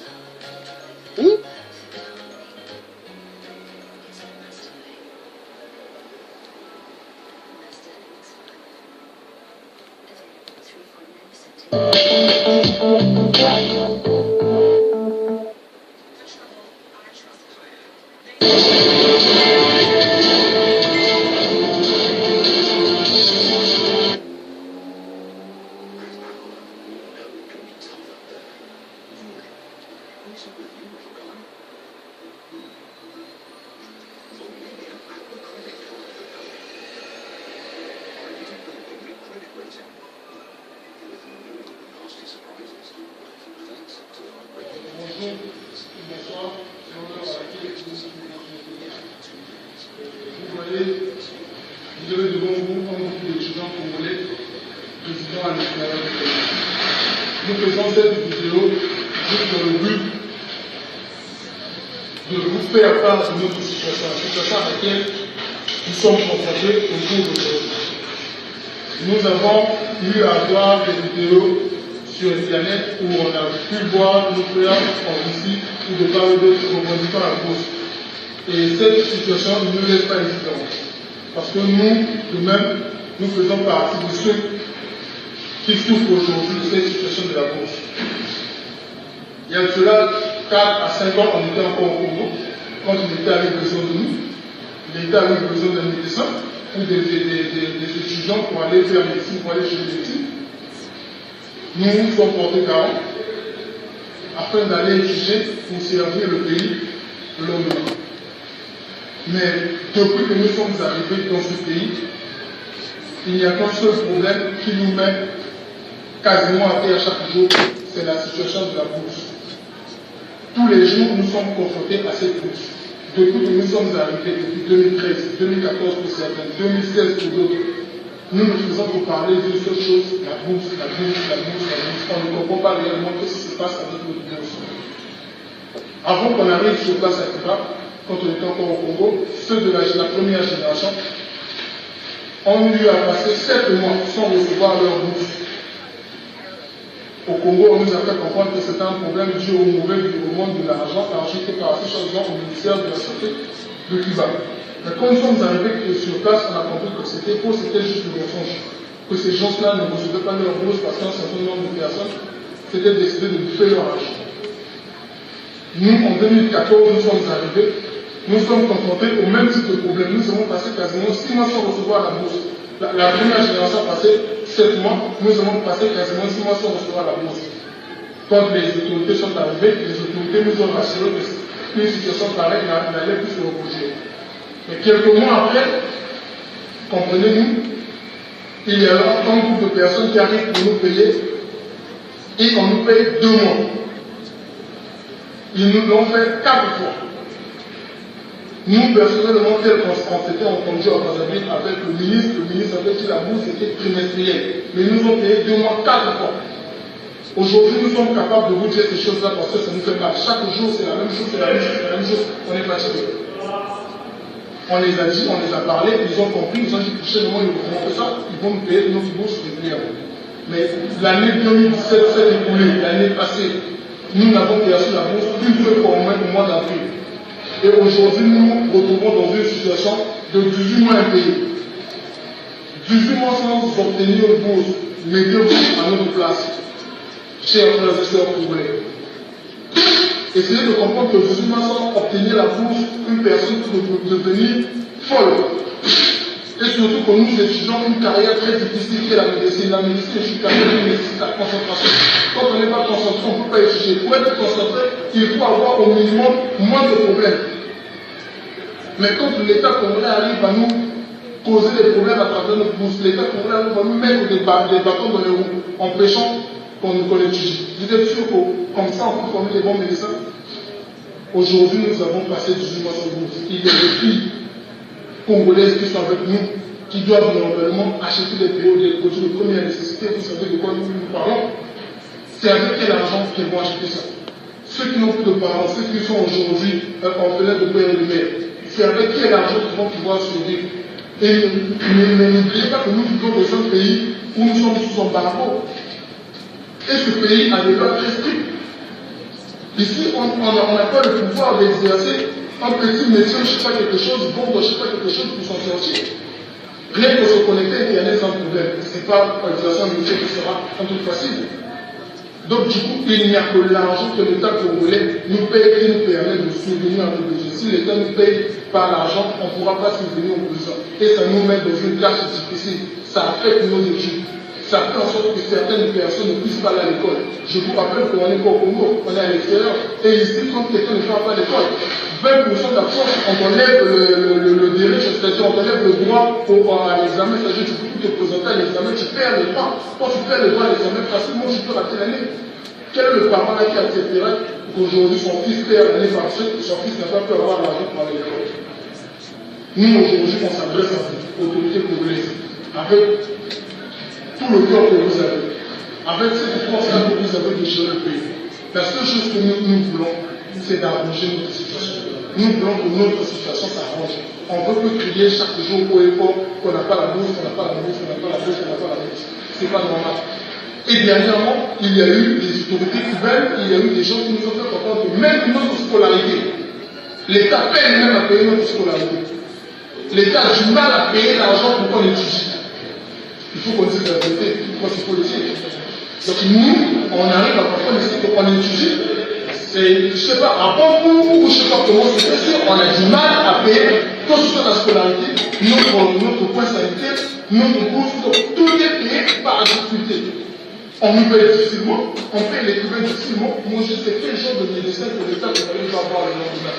H: Vous avez devant vous un groupe d'étudiants congolais, résidant à l'extérieur du pays. Nous faisons cette vidéo juste dans le but de vous faire part de notre situation, la situation à laquelle nous sommes confrontés au cours d'aujourd'hui. Nous avons eu à voir des vidéos sur Internet où on a pu voir nos frères en Russie ou de part et d'autre revendiquant la bourse. Et cette situation ne nous laisse pas évidente. Parce que nous, nous-mêmes, nous faisons partie de ceux qui souffrent aujourd'hui de cette situation de la bourse. Il y a de cela 4 à 5 ans, on était encore au Congo, quand l'État avait besoin de nous. L'État avait besoin d'un médecin ou des étudiants pour aller faire médecine, pour aller chez les médecins. Nous nous sommes portés garant afin d'aller étudier pour servir le pays de l'homme. Mais depuis que nous sommes arrivés dans ce pays, il n'y a qu'un seul problème qui nous met quasiment à terre chaque jour, c'est la situation de la bourse. Tous les jours, nous sommes confrontés à cette bourse. Depuis que nous sommes arrivés, depuis 2013, 2014 pour certains, 2016 pour d'autres, nous ne faisons que parler d'une seule chose, la bourse, la bourse, la bourse, la bourse. On ne comprend pas réellement ce qui se passe avec notre bourse. Avant qu'on arrive sur place à Cuba, quand on était encore au Congo, ceux de la première génération ont eu à passer 7 mois sans recevoir leur bourse. Au Congo, on nous a fait comprendre que c'était un problème dû au mauvais déroulement de l'argent qui était passé soi-disant au ministère de la Santé de Cuba. Mais quand nous sommes arrivés sur place, on a compris que c'était faux, c'était juste le mensonge. Que ces gens-là ne recevaient pas leur bourse parce qu'un certain nombre de personnes s'étaient décidées de bouffer leur argent. Nous, en 2014, nous sommes arrivés, nous sommes confrontés au même type de problème. Nous avons passé quasiment 6 mois sans recevoir la bourse. La première génération a passé 7 mois, nous avons passé quasiment 6 mois sans recevoir la bourse. Quand les autorités sont arrivées, les autorités nous ont rassuré qu'une situation pareille n'allait plus se reproduire. Mais quelques mois après, comprenez-nous, il y a un groupe de personnes qui arrivent pour nous payer et on nous paye 2 mois. Ils nous l'ont fait 4 fois. Nous, personnellement, tel qu'on s'était entendu à Brazzaville avec le ministre avait dit que la bourse était trimestrielle. Mais ils nous ont payé 2 mois 4 fois. Aujourd'hui, nous sommes capables de vous dire ces choses-là parce que ça nous fait mal. Chaque jour, c'est la même chose, c'est la même chose, c'est la même chose. On est fatigué. On les a dit, on les a parlé, ils ont compris, ils ont dit, prochainement, ils vont faire ça, ils vont nous payer notre bourse régulièrement. Mais l'année 2017 s'est écoulée, l'année passée, nous n'avons perçu la bourse qu'une seule fois au mois d'avril. Et aujourd'hui, nous nous retrouvons dans une situation de 18 mois impayés. 18 mois sans obtenir une bourse, mettez-vous à notre place, chers frères et sœurs congolais. Essayez de comprendre que 18 mois sans obtenir la bourse, une personne peut devenir folle. Et surtout que nous étudions une carrière très difficile qui est la médecine. La médecine est une carrière qui nécessite la concentration. Quand on n'est pas concentré, on ne peut pas étudier. Pour être concentré, il faut avoir au minimum moins de problèmes. Mais quand l'État congolais arrive à nous causer des problèmes à travers notre bourse, l'État congolais arrive à nous mettre des bâtons dans les roues, empêchant qu'on étudie. Vous êtes sûr que comme ça, on peut former les bons médecins? Aujourd'hui, nous avons passé 18 mois sans bourse. Il y a des filles congolaises qui sont avec nous, qui doivent normalement acheter des PO, des produits de première nécessité. Vous savez de quoi nous parlons? C'est avec quel argent qu'ils vont acheter ça? Ceux qui n'ont plus de parents, ceux qui sont aujourd'hui orphelins de père et de mère, c'est avec quel argent qu'ils vont pouvoir survivre? Et n'oubliez pas que nous vivons dans un pays où nous sommes sous embargo. Et ce pays a des lois très strictes. Ici, on n'a pas le pouvoir d'exercer un petit métier, je ne sais pas quelque chose, bon, je ne sais pas quelque chose pour s'en sortir. Rien que se connecter à Internet sans problème. Ce n'est pas exercer un métier qui sera un truc facile. Donc, du coup, il n'y a que l'argent que l'État congolais nous paye qui nous permet de subvenir à nos besoins. Si l'État nous paye par l'argent, on ne pourra pas subvenir aux besoins. Et ça nous met dans une tâche difficile. Ça affecte nos études. Ça fait en sorte que certaines personnes ne puissent pas aller à l'école. Je vous rappelle qu'on est pas au Congo, on est à l'extérieur. Et ici, quand quelqu'un ne va pas à l'école, 20% d'absence, on enlève le direct, c'est-à-dire on enlève le droit à l'examen, c'est-à-dire tu peux te présenter à l'examen, tu perds les droits. Quand tu perds les droits à l'examen, facilement tu peux rater l'année. Quel est le parent là qui accepterait qu'aujourd'hui son fils perd l'année parce que son fils n'a pas pu avoir l'argent pour aller à l'école? Nous, aujourd'hui, on s'adresse à vous, autorités congolaises, avec tout le cœur que vous avez, avec cette force-là que vous avez de gérer le pays. La seule chose que nous voulons, c'est d'arranger notre situation. Nous voulons que notre situation s'arrange. On ne peut plus crier chaque jour au effort qu'on n'a pas la bourse, qu'on n'a pas la bourse, qu'on n'a pas la bourse, qu'on n'a pas la bourse. Ce n'est pas normal. Et dernièrement, il y a eu des autorités cubaines, il y a eu des gens qui nous ont fait comprendre que même notre scolarité, l'État peine même à payer notre scolarité. L'État a du mal à payer l'argent pour qu'on étudie. Il faut qu'on dise la vérité, il faut le dire. Donc nous, on arrive à comprendre ici qu'on étudie. Je ne sais pas, à bon cours, ou je ne sais pas comment c'est fait, on a du mal à payer tout ce que la scolarité, notre point sanitaire, notre bourse, tout est payé par la difficulté. On nous paye difficilement, on paye les cubains difficilement. Moi je sais quel genre de médecin que l'État va avoir le lendemain.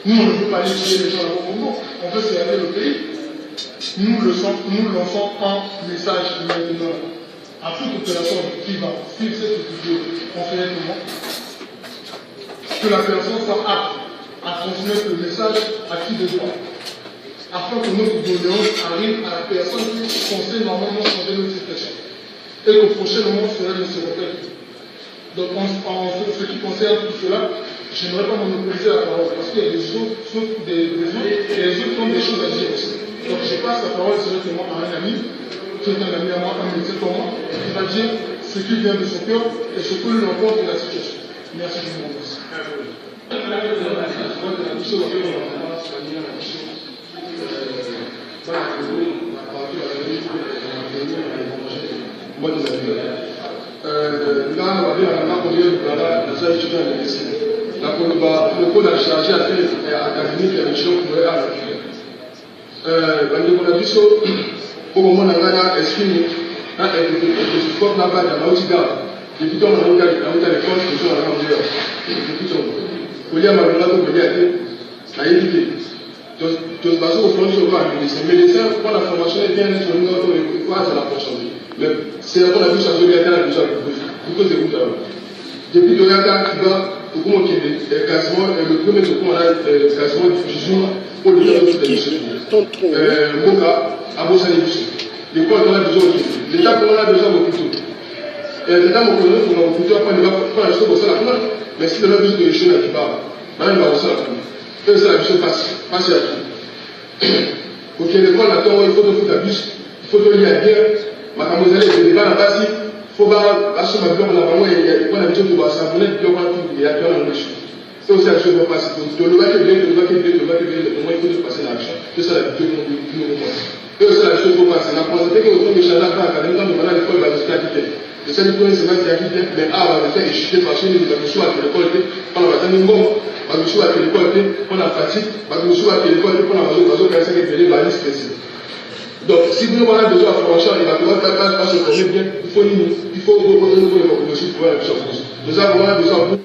H: Nous, on ne veut pas aller tuer les gens au Congo, on veut servir le pays. Nous lançons un message maintenant à toute opération qui va suivre cette vidéo, on fait comment que la personne soit apte à transmettre le message à qui de droit, afin que notre doléance arrive à la personne qui est censée normalement changer notre situation. Et que prochainement cela ne se répète. Donc en ce qui concerne tout cela, je n'aimerais pas monopoliser la parole parce qu'il y a des autres et les autres ont des choses à dire aussi. Donc je passe la parole directement à un ami, qui est un ami à moi, un médecin comme moi, qui va dire ce qui vient de son cœur et ce que l'on rencontre de la situation. Merci de vous remercier.
I: le code a chargé à faire académique et région pour à bandeko na biso okomona ngai na esprit na sport na banda nauti gaba depuis ntongo nauta l'école tozo na ngambo ya depuis ntongo kolia malonga to kolia te nayebi te bazo kofona sur ba médecin pour la formation est bien sur une autre quoi ça la prochaine mais c'est la biso à zolia ta biso pour que c'est depuis Toyota qui va au comment qui est quasiment le premier secours on a quasiment diffusion pour le faire de l'émission Moka à Bossanibiso l'école qu'on a besoin de l'état qu'on a besoin d'hôpitaux l'état qu'on a besoin d'hôpitaux après il va prendre la chose pour ça la première mais si on a besoin de l'échelle à Kibar maintenant il va aussi la première et ça la mission passe à tout ok l'école attend il faut de foutre à bus il faut de lier à bien ma camoselle est débat la base faut pas assumer le plan là il y a pas l'habitude de voir ça on est bien quand il y a bien la mission c'est aussi la chose va passer de le bac bien de le bac au moins il faut passer l'action c'est ça la vidéo que nous et aussi la chose va passer la pensée que autour de Chala pas quand même dans l'école va se quitter et ça le premier semestre qui a quitté mais va faire échouer parce que nous avons choisi à l'école on va faire une bombe va nous choisir à l'école on a fatigue va nous choisir à l'école on a besoin de faire que la liste spéciale. Donc, si vous avez besoin de franchir, il va pouvoir pas se former bien. Il faut beaucoup de choses pour la chose. Nous avons besoin